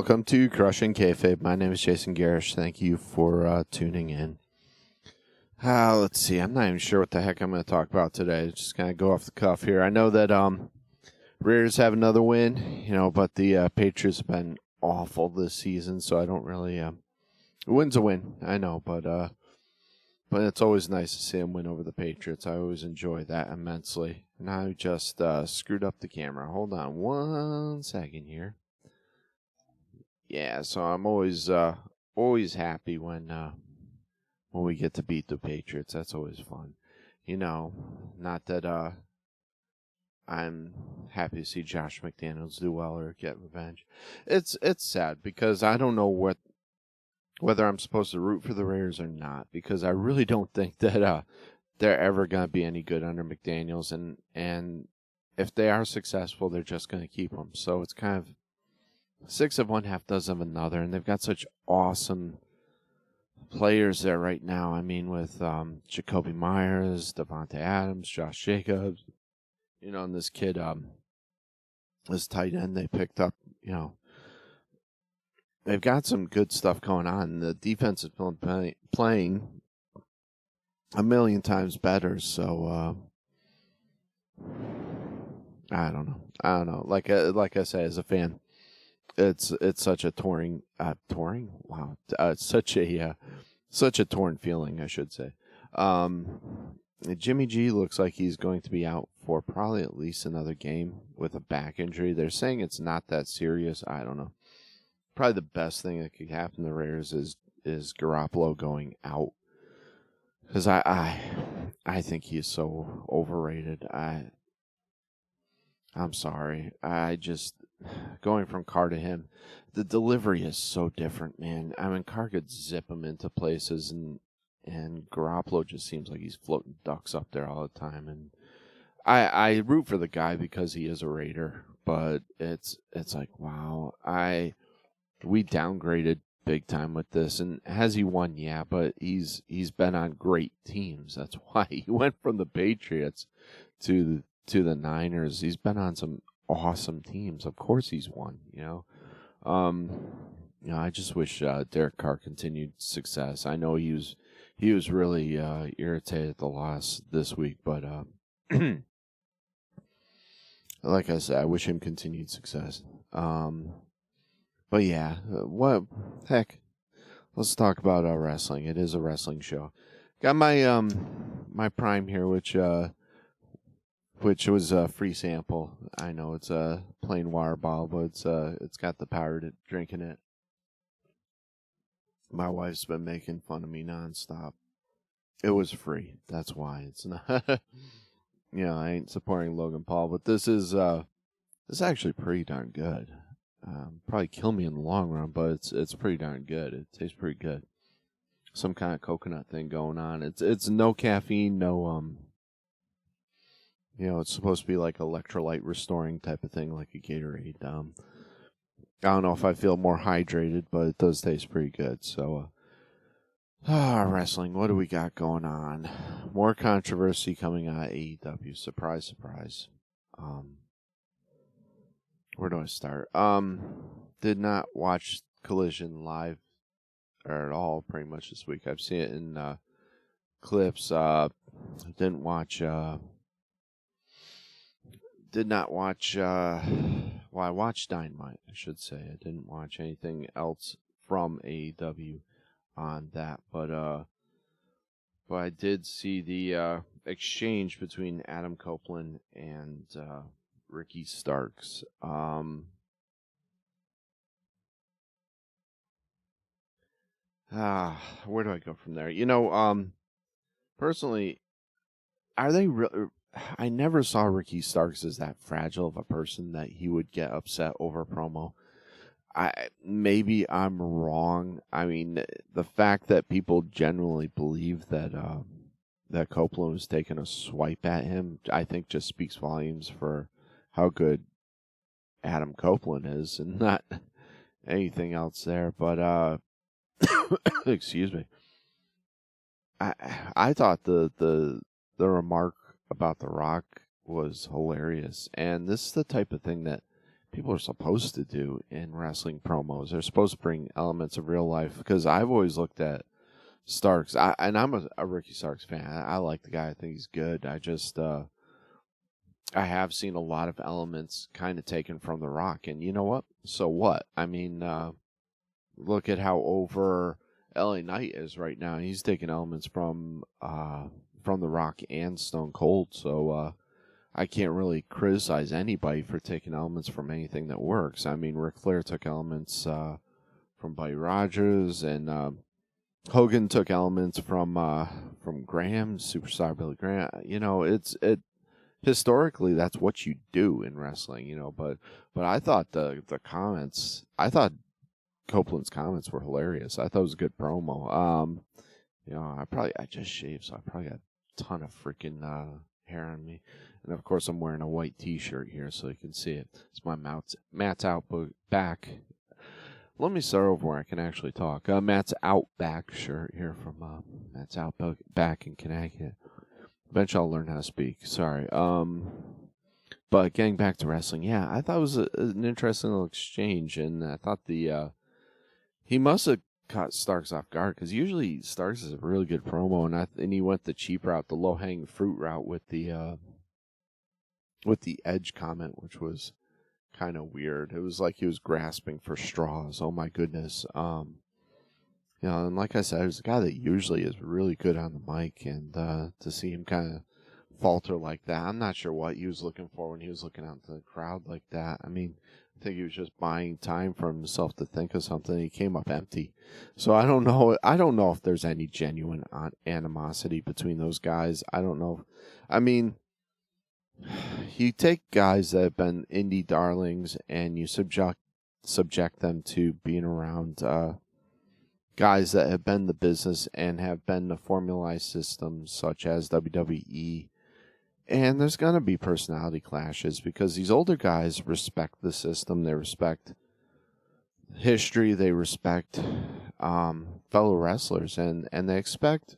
Welcome to Crushing Kayfabe. My name is Jason Garish. Thank you for tuning in. Let's see. I'm not even sure what the heck I'm going to talk about today. Just kind of go off the cuff here. I know that Raiders have another win, but the Patriots have been awful this season, so I don't really. A win's a win, I know, but it's always nice to see them win over the Patriots. I always enjoy that immensely. And I just screwed up the camera. Hold on 1 second here. Yeah, so I'm always happy when we get to beat the Patriots. That's always fun. Not that I'm happy to see Josh McDaniels do well or get revenge. It's sad because I don't know whether I'm supposed to root for the Raiders or not, because I really don't think that they're ever going to be any good under McDaniels, and if they are successful, they're just going to keep them. So it's kind of 6 of one, half dozen of another, and they've got such awesome players there right now. I mean, with Jacoby Myers, Devontae Adams, Josh Jacobs, and this kid, this tight end they picked up, they've got some good stuff going on. The defense is playing a million times better, so I don't know. Like I say, as a fan, it's such a touring. Wow, it's such a torn feeling, I should say. Jimmy G looks like he's going to be out for probably at least another game with a back injury. They're saying it's not that serious. I don't know. Probably the best thing that could happen to the Raiders is Garoppolo going out, because I think he is so overrated. I'm sorry. Going from Carr to him, the delivery is so different, man. I mean, Carr could zip him into places, and Garoppolo just seems like he's floating ducks up there all the time. And I root for the guy because he is a Raider, but it's like, wow, we downgraded big time with this. And has he won? Yeah, but he's been on great teams. That's why he went from the Patriots to the Niners. He's been on some awesome teams. Of course he's won, I just wish Derek Carr continued success. I know he was really irritated at the loss this week, but like I said, I wish him continued success. But yeah, what heck? Let's talk about wrestling. It is a wrestling show. Got my my Prime here, which was a free sample. I know it's a plain water bottle, but it's got the power to drink in it. My wife's been making fun of me nonstop. It was free. That's why it's not. I ain't supporting Logan Paul, but this is actually pretty darn good. Probably kill me in the long run, but it's pretty darn good. It tastes pretty good. Some kind of coconut thing going on. It's no caffeine, no it's supposed to be like electrolyte restoring type of thing, like a Gatorade. I don't know if I feel more hydrated, but it does taste pretty good. So, wrestling. What do we got going on? More controversy coming out of AEW. Surprise, surprise. Where do I start? Did not watch Collision live or at all pretty much this week. I've seen it in clips. Didn't watch. Did not watch. Well, I watched Dynamite, I should say. I didn't watch anything else from AEW on that, but I did see the exchange between Adam Copeland and Ricky Starks. Where do I go from there? Personally, are they I never saw Ricky Starks as that fragile of a person that he would get upset over promo. Maybe I'm wrong. I mean, the fact that people generally believe that that Copeland was taking a swipe at him, I think just speaks volumes for how good Adam Copeland is, and not anything else there. But excuse me. I thought the remark about The Rock was hilarious, and this is the type of thing that people are supposed to do in wrestling promos. They're supposed to bring elements of real life, because I've always looked at Starks, and I'm a Ricky Starks fan. I like the guy. I think he's good. I just I have seen a lot of elements kind of taken from The Rock, and you know what? So what? I mean, look at how over LA Knight is right now. He's taking elements from The Rock and Stone Cold. So I can't really criticize anybody for taking elements from anything that works. I mean, Ric Flair took elements from Buddy Rogers, and Hogan took elements from Graham, Superstar Billy Graham. You know, it historically that's what you do in wrestling. You know, but I thought the comments, I thought Copeland's comments were hilarious. I thought it was a good promo. You know, I just shaved, so I probably got a ton of freaking hair on me. And of course, I'm wearing a white T-shirt here, so you can see it. It's my Matt's out back. Let me start over where I can actually talk. Matt's out back shirt here from Matt's out back in Connecticut. Eventually, I'll learn how to speak. Sorry. But getting back to wrestling, yeah, I thought it was an interesting little exchange, and I thought he must have caught Starks off guard, because usually Starks is a really good promo, and he went the cheap route, the low hanging fruit route with the Edge comment, which was kind of weird. It was like he was grasping for straws. Oh my goodness. You know, and like I said, he was a guy that usually is really good on the mic, and to see him kind of falter like that, I'm not sure what he was looking for when he was looking out to the crowd like that. I mean, I think he was just buying time for himself to think of something. He came up empty. So I don't know. I don't know if there's any genuine animosity between those guys. I don't know. I mean, you take guys that have been indie darlings and you subject them to being around guys that have been the business and have been the formalized systems such as WWE. And there's going to be personality clashes, because these older guys respect the system. They respect history. They respect fellow wrestlers. And they expect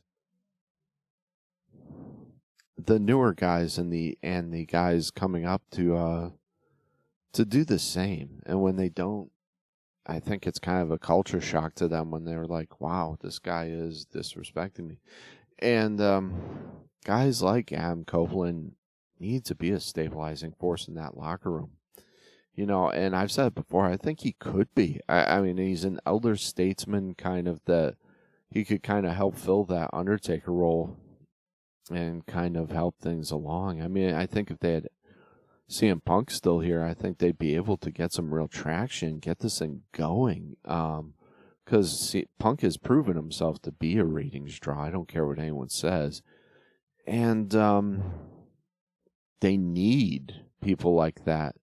the newer guys and the guys coming up to do the same. And when they don't, I think it's kind of a culture shock to them when they're like, wow, this guy is disrespecting me. And guys like Adam Copeland need to be a stabilizing force in that locker room. You know, and I've said it before, I think he could be. I mean, he's an elder statesman, kind of, that he could kind of help fill that Undertaker role and kind of help things along. I mean, I think if they had CM Punk still here, I think they'd be able to get some real traction, get this thing going. Because Punk has proven himself to be a ratings draw. I don't care what anyone says. And they need people like that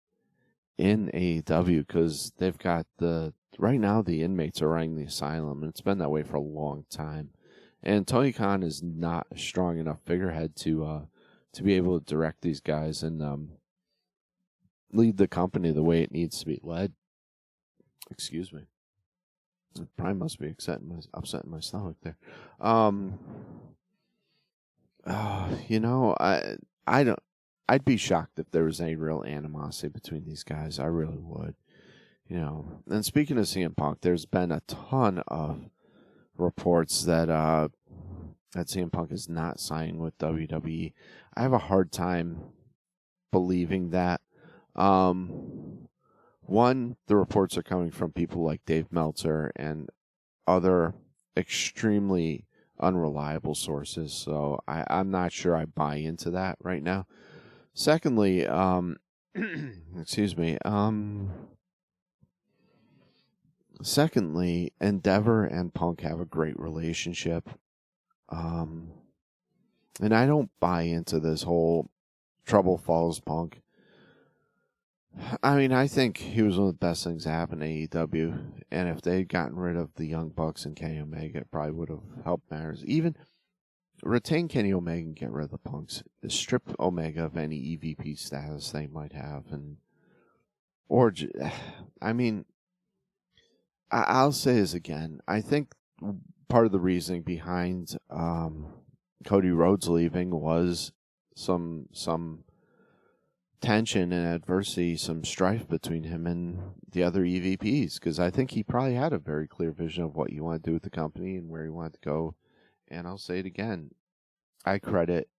in AEW, because they've got right now the inmates are running the asylum, and it's been that way for a long time. And Tony Khan is not a strong enough figurehead to be able to direct these guys and lead the company the way it needs to be led. Excuse me. It probably must be upsetting my stomach there. You know, I don't. I'd be shocked if there was any real animosity between these guys. I really would. You know, and speaking of CM Punk, there's been a ton of reports that CM Punk is not signing with WWE. I have a hard time believing that. One, the reports are coming from people like Dave Meltzer and other extremely unreliable sources, so I'm not sure I buy into that right now. Secondly, excuse me, secondly, Endeavor and Punk have a great relationship, and I don't buy into this whole trouble follows Punk. I mean, I think he was one of the best things that happened to AEW, and if they'd gotten rid of the Young Bucks and Kenny Omega, it probably would have helped matters. Even retain Kenny Omega and get rid of the Punks. Strip Omega of any EVP status they might have, I mean, I'll say this again. I think part of the reasoning behind Cody Rhodes leaving was some tension and adversity, some strife between him and the other EVPs, because I think he probably had a very clear vision of what he wanted to do with the company and where he wanted to go. And I'll say it again, I credit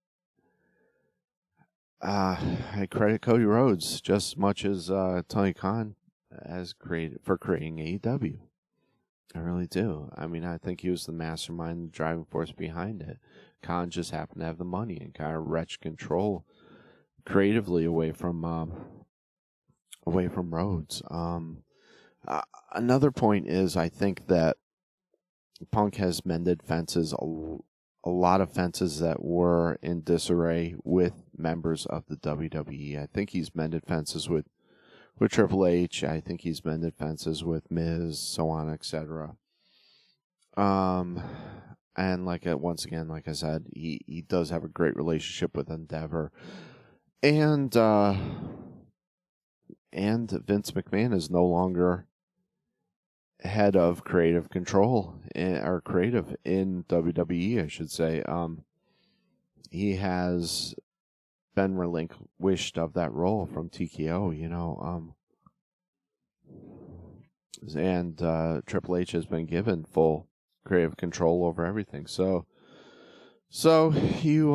Cody Rhodes just as much as Tony Khan for creating AEW. I really do. I mean, I think he was the mastermind, the driving force behind it. Khan just happened to have the money and kind of wrenched control creatively away from Rhodes. Another point is, I think that Punk has mended fences, a lot of fences that were in disarray with members of the WWE. I think he's mended fences with Triple H. I think he's mended fences with Miz, so on, etc. And once again, like I said, he does have a great relationship with Endeavor, and Vince McMahon is no longer head of creative control or creative in WWE, I should say. He has been relinquished of that role from TKO, and Triple H has been given full creative control over everything. So you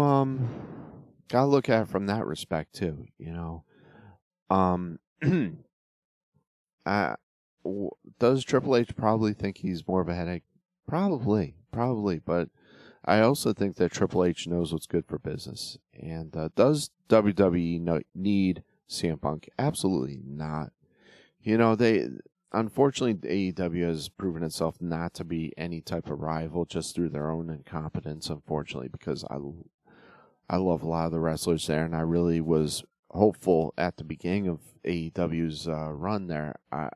gotta look at it from that respect too, does Triple H probably think he's more of a headache? Probably, but I also think that Triple H knows what's good for business. And does WWE need CM Punk? Absolutely not. Unfortunately, AEW has proven itself not to be any type of rival just through their own incompetence, unfortunately, because I love a lot of the wrestlers there, and I really was hopeful at the beginning of AEW's run there. I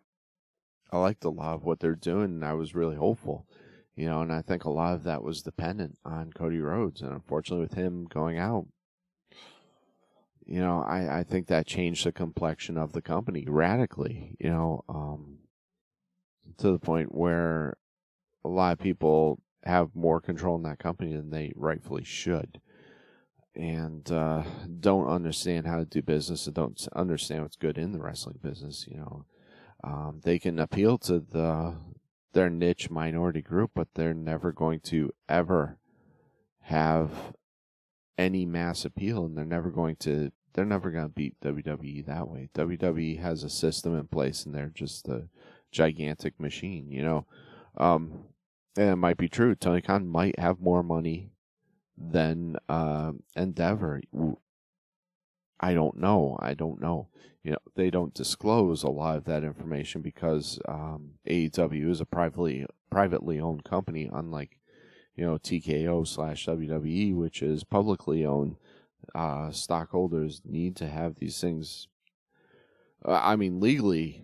liked a lot of what they're doing, and I was really hopeful, and I think a lot of that was dependent on Cody Rhodes, and unfortunately with him going out, I think that changed the complexion of the company radically, to the point where a lot of people have more control in that company than they rightfully should, and don't understand how to do business and don't understand what's good in the wrestling business, They can appeal to their niche minority group, but they're never going to ever have any mass appeal, and they're never going to beat WWE that way. WWE has a system in place, and they're just a gigantic machine, And it might be true. Tony Khan might have more money than Endeavor. I don't know. They don't disclose a lot of that information because AEW is a privately owned company, unlike TKO/WWE, which is publicly owned. Stockholders need to have these things. Legally,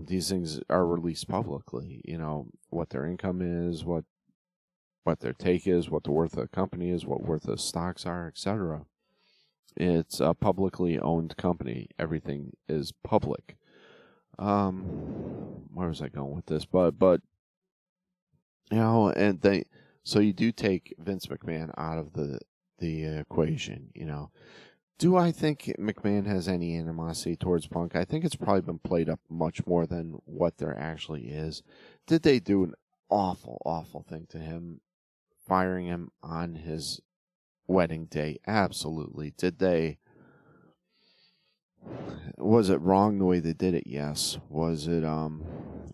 these things are released publicly. What their income is, what their take is, what the worth of the company is, what worth of stocks are, etc. It's a publicly owned company. Everything is public. Where was I going with this? But so you do take Vince McMahon out of the equation, Do I think McMahon has any animosity towards Punk? I think it's probably been played up much more than what there actually is. Did they do an awful, awful thing to him, firing him on his wedding day? Absolutely. Did they? Was it wrong the way they did it? Yes. Was it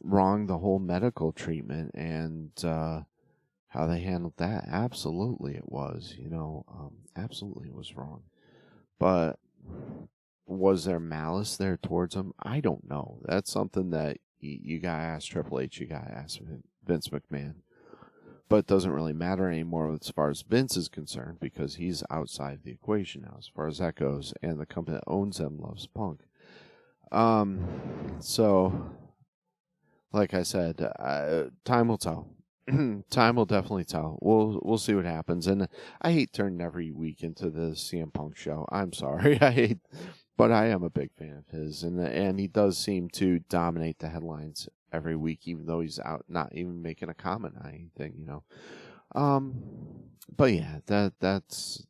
wrong the whole medical treatment and how they handled that? Absolutely, it was. Absolutely, it was wrong. But was there malice there towards him? I don't know. That's something that you gotta ask Triple H. You gotta ask Vince McMahon. But it doesn't really matter anymore as far as Vince is concerned because he's outside the equation now as far as that goes, and the company that owns him loves Punk. So, like I said, time will tell. Time will definitely tell. We'll see what happens. And I hate turning every week into the CM Punk show. I'm sorry. But I am a big fan of his, and he does seem to dominate the headlines every week, even though he's out not even making a comment on anything, But yeah, that's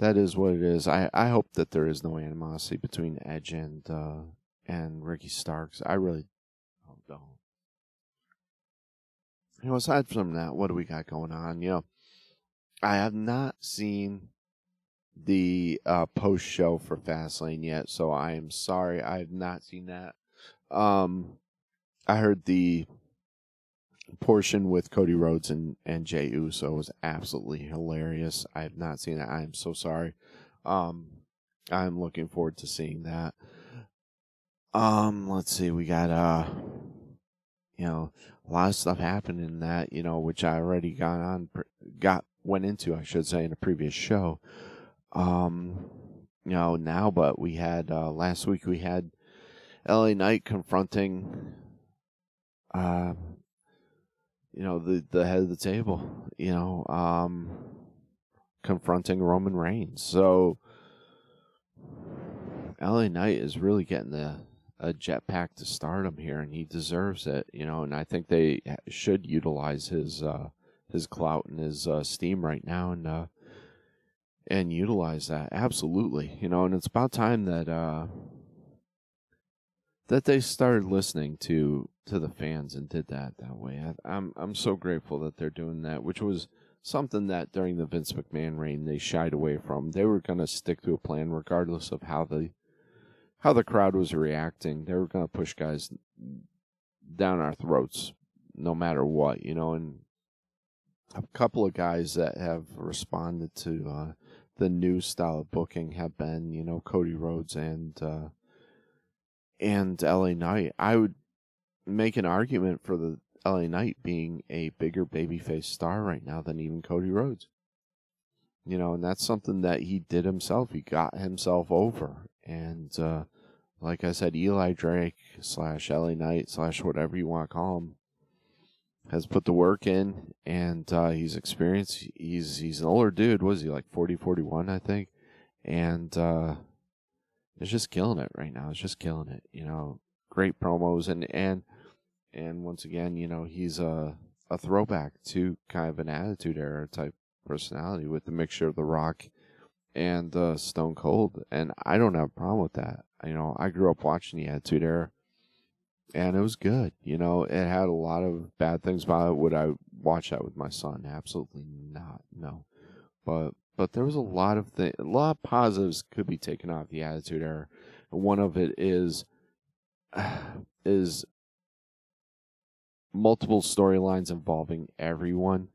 that is what it is. I hope that there is no animosity between Edge and Ricky Starks. I really don't. Aside from that, what do we got going on? I have not seen the post show for Fastlane yet, so I am sorry. I have not seen that. I heard the portion with Cody Rhodes and Jey Uso was absolutely hilarious. I have not seen that. I am so sorry. I'm looking forward to seeing that. Let's see. We got a lot of stuff happening in that, which I already went into, I should say, in a previous show. Now, but we had last week we had LA Knight confronting the head of the table, confronting Roman Reigns. So LA Knight is really getting a jetpack to stardom here, and he deserves it, and I think they should utilize his clout and his steam right now, and utilize that absolutely, and it's about time that they started listening to the fans and did that way. I'm so grateful that they're doing that, which was something that during the Vince McMahon reign they shied away from. They were going to stick to a plan regardless of how the crowd was reacting. They were going to push guys down our throats no matter what, and a couple of guys that have responded to the new style of booking have been, Cody Rhodes and LA Knight. I would make an argument for the LA Knight being a bigger babyface star right now than even Cody Rhodes. And that's something that he did himself. He got himself over. And like I said, Eli Drake / LA Knight / whatever you want to call him has put the work in, and he's experienced. He's an older dude. Was he like 40, 41, I think? And it's just killing it right now. It's just killing it. Great promos, and once again, he's a throwback to kind of an Attitude Era type personality with the mixture of The Rock and Stone Cold, and I don't have a problem with that. I grew up watching the Attitude Era, and it was good. It had a lot of bad things about it. Would I watch that with my son? Absolutely not. No, but there was a lot of positives could be taken off the Attitude Era. And one of it is multiple storylines involving everyone.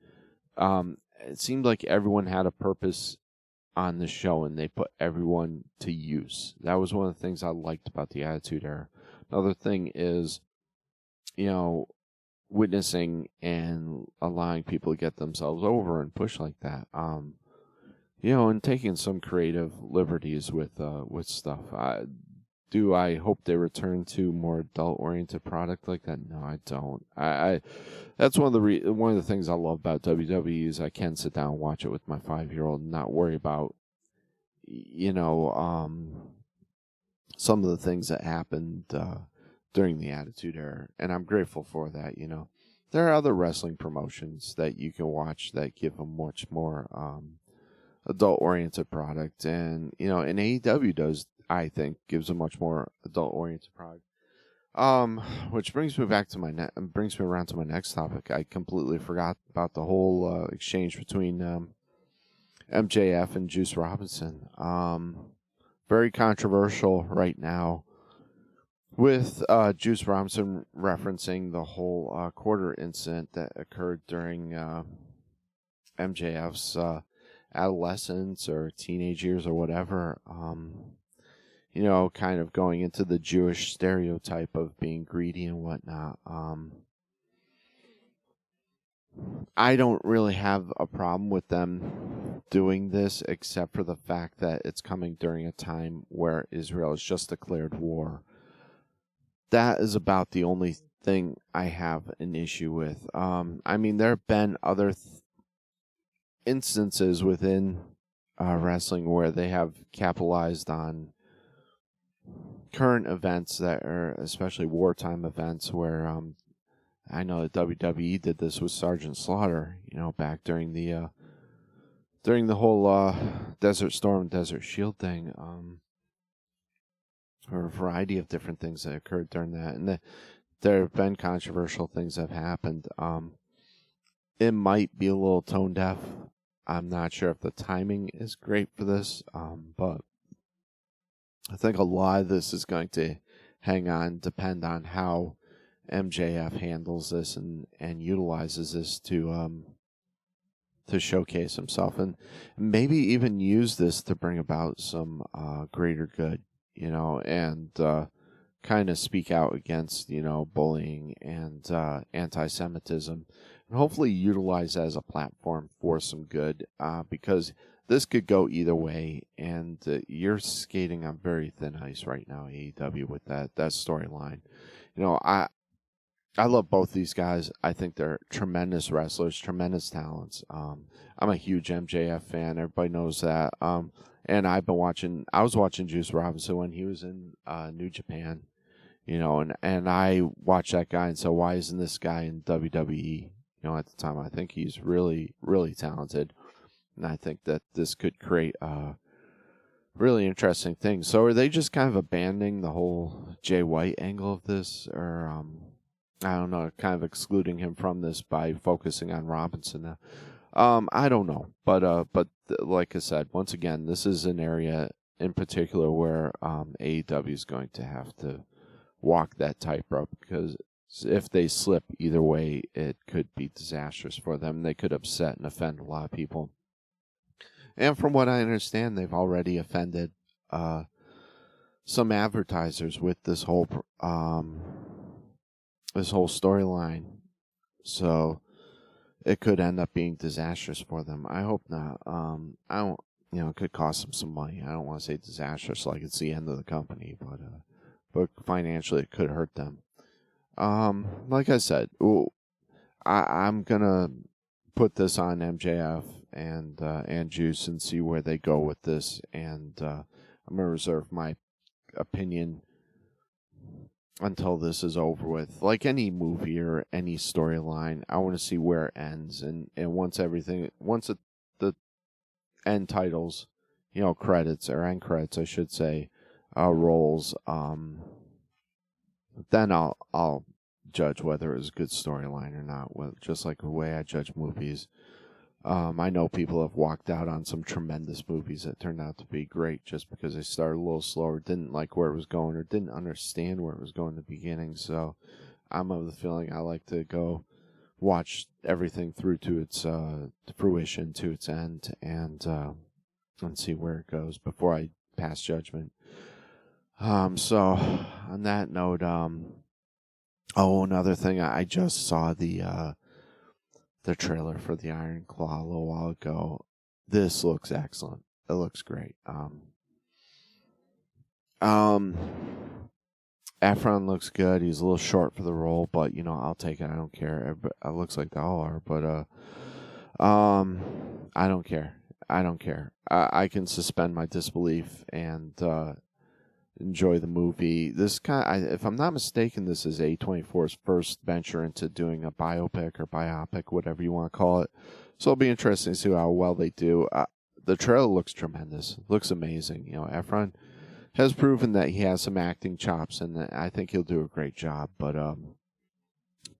It seemed like everyone had a purpose on the show, and they put everyone to use. That was one of the things I liked about the Attitude Era. Another thing is, witnessing and allowing people to get themselves over and push like that. And taking some creative liberties with stuff. Do I hope they return to more adult-oriented product like that? No, I don't. That's one of the things I love about WWE is I can sit down and watch it with my 5-year-old and not worry about, some of the things that happened during the Attitude Era, and I'm grateful for that. There are other wrestling promotions that you can watch that give a much more adult-oriented product, and and AEW does. I think gives a much more adult-oriented product. Which brings me back to brings me around to my next topic. I completely forgot about the whole exchange between MJF and Juice Robinson. Very controversial right now, with Juice Robinson referencing the whole quarter incident that occurred during MJF's adolescence or teenage years or whatever. Kind of going into the Jewish stereotype of being greedy and whatnot. I don't really have a problem with them doing this, except for the fact that it's coming during a time where Israel has just declared war. That is about the only thing I have an issue with. There have been other instances within wrestling where they have capitalized on current events that are especially wartime events where I know that WWE did this with Sergeant Slaughter, back during the whole Desert Storm, Desert Shield thing, or a variety of different things that occurred during that, and there have been controversial things that have happened. It might be a little tone deaf. I'm not sure if the timing is great for this, but I think a lot of this is going to depend on how MJF handles this and utilizes this to showcase himself, and maybe even use this to bring about some greater good, and kind of speak out against, bullying and anti-Semitism, and hopefully utilize that as a platform for some good, because this could go either way, and you're skating on very thin ice right now, AEW, with that storyline. I love both these guys. I think they're tremendous wrestlers, tremendous talents. I'm a huge MJF fan. Everybody knows that. And I was watching Juice Robinson when he was in New Japan, and I watched that guy and said, why isn't this guy in WWE? At the time, I think he's really, really talented. And I think that this could create really interesting things. So are they just kind of abandoning the whole Jay White angle of this? Or, I don't know, kind of excluding him from this by focusing on Robinson now? I don't know. But like I said, once again, this is an area in particular where AEW is going to have to walk that tightrope, because if they slip either way, it could be disastrous for them. They could upset and offend a lot of people. And from what I understand, they've already offended some advertisers with this whole storyline. So it could end up being disastrous for them. I hope not. I don't. It could cost them some money. I don't want to say disastrous like it's the end of the company, but financially it could hurt them. Like I said, I'm gonna put this on MJF and Juice and see where they go with this, and I'm gonna reserve my opinion until this is over with. Like any movie or any storyline, I want to see where it ends, and once the end titles, credits or end credits, I should say, rolls, then I'll judge whether it was a good storyline or not. Just like the way I judge movies. I know people have walked out on some tremendous movies that turned out to be great just because they started a little slower, didn't like where it was going, or didn't understand where it was going in the beginning. So I'm of the feeling I like to go watch everything through to its fruition, to its end, and see where it goes before I pass judgment. So on that note, another thing, I just saw the trailer for the Iron Claw a little while ago. This looks excellent. It looks great. Efron looks good. He's a little short for the role, but I'll take it. I don't care. It looks like they all are, but I don't care. I can suspend my disbelief and enjoy the movie. If I'm not mistaken, this is A24's first venture into doing a biopic or biopic, whatever you want to call it. So it'll be interesting to see how well they do. The trailer looks tremendous. Looks amazing. Efron has proven that he has some acting chops, and I think he'll do a great job. But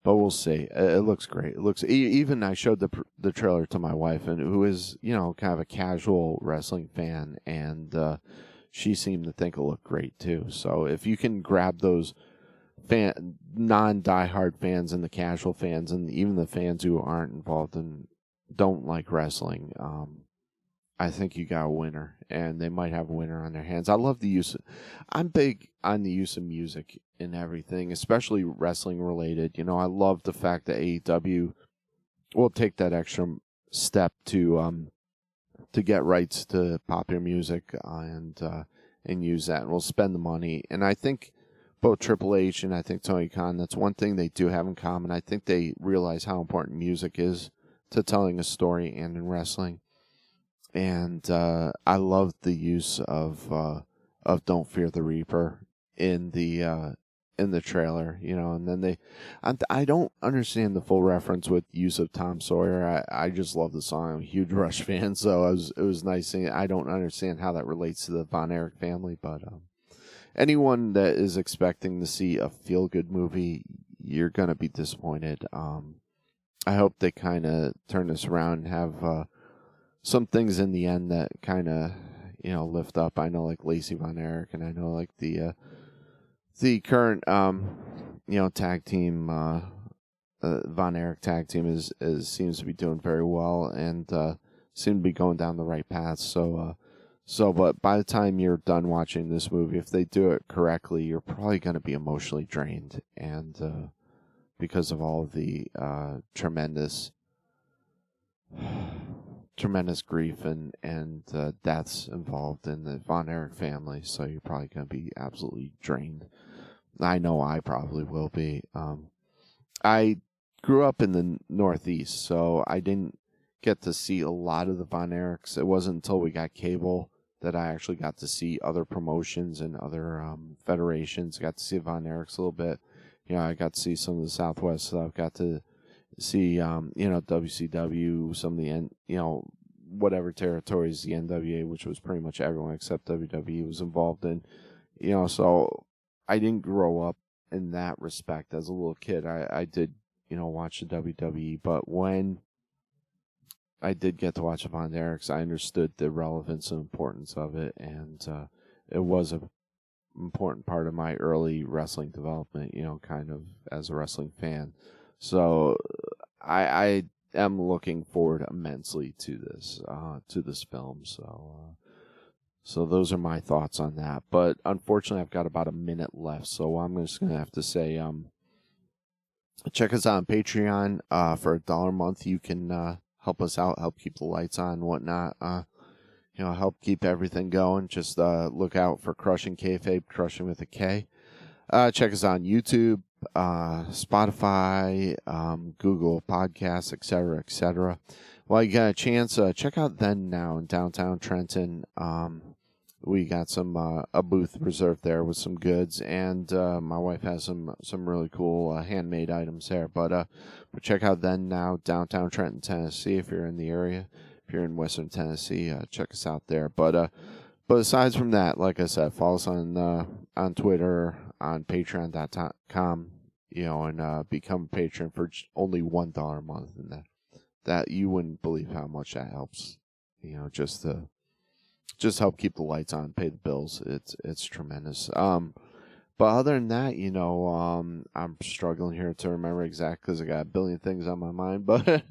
we'll see. It looks great. It looks even. I showed the trailer to my wife, and who is kind of a casual wrestling fan, and she seemed to think it looked great too. So if you can grab those non-diehard fans and the casual fans, and even the fans who aren't involved and don't like wrestling, I think you got a winner, and they might have a winner on their hands. I love the use. I'm big on the use of music in everything, especially wrestling related. I love the fact that AEW will take that extra step to get rights to popular music and use that, and we'll spend the money. And I think both Triple H and I think Tony Khan, that's one thing they do have in common. I think they realize how important music is to telling a story and in wrestling. And I love the use of Don't Fear the Reaper in the in the trailer, and then I don't understand the full reference with use of Tom Sawyer. I just love the song. I'm a huge Rush fan, so it was nice seeing it. I don't understand how that relates to the Von Erich family, but anyone that is expecting to see a feel-good movie, you're going to be disappointed. I hope they kind of turn this around and have some things in the end that kind of, lift up. I know like Lacey Von Erich, and I know like the current, tag team, Von Erich tag team is seems to be doing very well and seem to be going down the right path. But by the time you're done watching this movie, if they do it correctly, you're probably going to be emotionally drained, and because of all of the tremendous grief and deaths involved in the Von Erich family, so you're probably going to be absolutely drained. I know I probably will be. I grew up in the Northeast, so I didn't get to see a lot of the Von Erichs. It wasn't until we got cable that I actually got to see other promotions and other federations. I got to see Von Erichs a little bit. I got to see some of the Southwest stuff. Got to see, WCW, some of the, whatever territories the NWA, which was pretty much everyone except WWE, was involved in. So I didn't grow up in that respect as a little kid. I did, watch the WWE, but when I did get to watch the Von Erichs, I understood the relevance and importance of it, and it was an important part of my early wrestling development, kind of as a wrestling fan. So I am looking forward immensely to this film. So those are my thoughts on that. But unfortunately, I've got about a minute left, so I'm just going to have to say, check us out on Patreon. For $1 a month, you can help us out, help keep the lights on, whatnot. Help keep everything going. Just look out for Crushing Kayfabe, Crushing with a K. Check us out on YouTube, Spotify, Google Podcasts, etc., etc. While you got a chance, check out Then Now in downtown Trenton. We got some a booth reserved there with some goods, and my wife has some really cool handmade items there. But check out Then Now, downtown Trenton, Tennessee, if you're in the area. If you're in Western Tennessee, check us out there. But aside from that, like I said, follow us on Twitter, on Patreon.com, and become a patron for only $1 a month, and that you wouldn't believe how much that helps. Just help keep the lights on, pay the bills. It's tremendous. But other than that, I'm struggling here to remember exactly because I got a billion things on my mind. But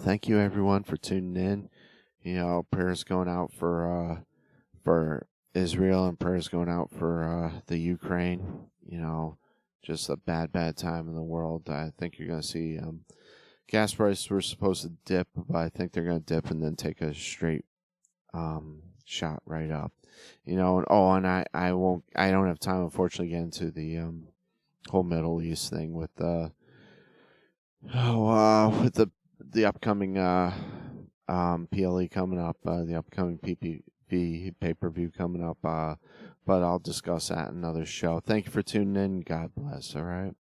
thank you everyone for tuning in. Prayers going out for Israel, and prayers going out for the Ukraine. Just a bad time in the world. I think you're going to see gas prices were supposed to dip, but I think they're going to dip and then take a straight shot right up. And I don't have time, unfortunately, to get into the whole Middle East thing with the upcoming PLE coming up, the upcoming PPV pay-per-view coming up. But I'll discuss that in another show. Thank you for tuning in. God bless. All right.